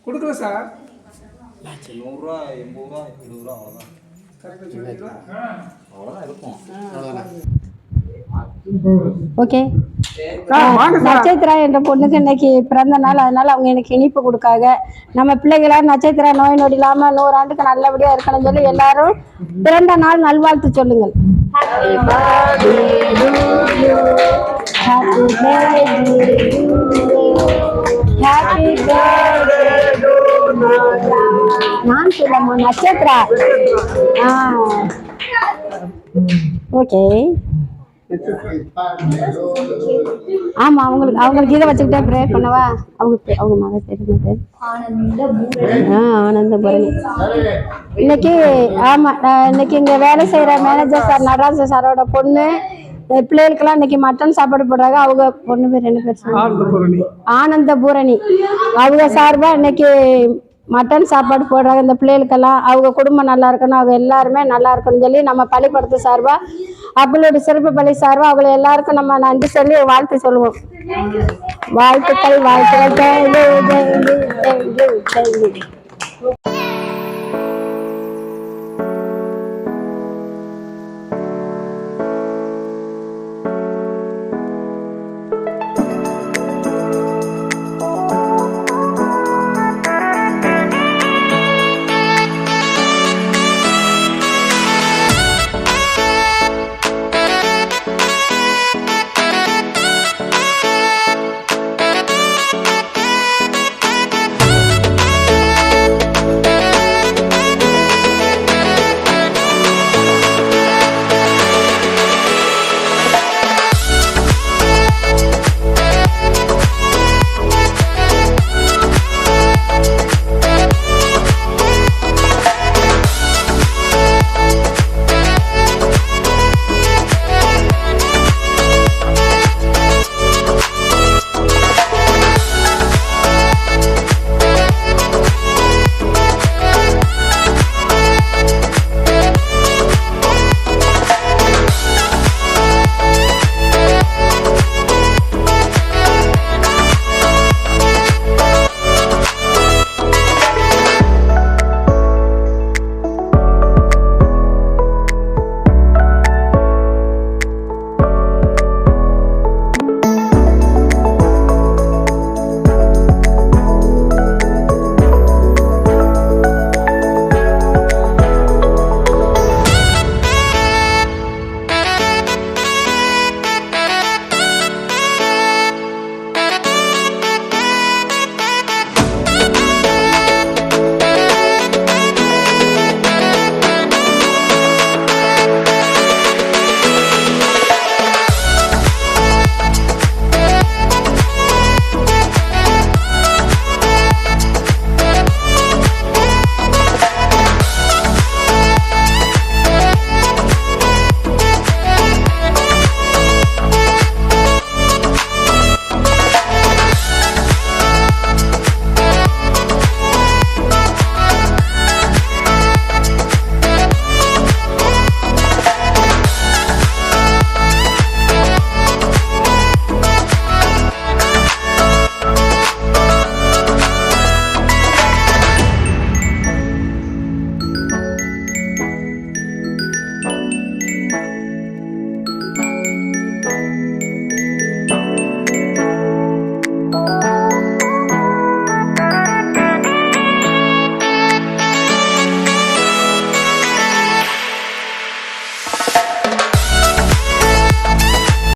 கொடுக்கல சார். 100 ரூபா 80 ரூபா 70 ரூபா அவ்வளோதான். கரெக்டாக சொல்லிங்களா? அவ்வளோதான் இருக்கும். ஓகே. நட்சத்திரா என்ற பொண்ணுக்கு இன்னைக்கு பிறந்த நாள். அதனால அவங்க எனக்கு இனிப்பு கொடுக்காங்க. நம்ம பிள்ளைகளா நட்சத்திரா நோய் நொடி இல்லாம 100 ஆண்டுக்கு நல்லபடியா இருக்கணும்னு சொல்லி எல்லாரும் பிறந்த நாள் நல்வாழ்த்து சொல்லுங்கள். நான் சொல்லமா நட்சத்திரா. ஓகே. ஆமா அவங்களுக்கு இதை வச்சுக்கிட்டே ப்ரே பண்ணவா. அவங்க மக தெரியுது ஆனந்த பூரணி. இன்னைக்கு ஆமா இன்னைக்கு இங்க வேலை செய்யற மேனேஜர் சார் நடராஜ சாரோட பொண்ணு பிள்ளைகளுக்கெல்லாம் இன்னைக்கு மட்டன் சாப்பாடு போடுறாங்க. அவங்க பொண்ணு பேர் என்ன பேர்? ஆனந்த பூரணி. அவங்க சார்பா இன்னைக்கு மட்டன் சாப்பாடு போடுறாங்க இந்த பிள்ளைகளுக்கெல்லாம். அவங்க குடும்பம் நல்லா இருக்கணும், அவங்க எல்லாருமே நல்லா இருக்கணும்னு சொல்லி நம்ம பள்ளிக்கூடத்து சார்பா அவங்களோட சிறப்பு பள்ளி சார்பா அவங்கள எல்லாருக்கும் நம்ம நன்றி சொல்லி வாழ்த்து சொல்லுவோம். வாழ்த்துக்கள்.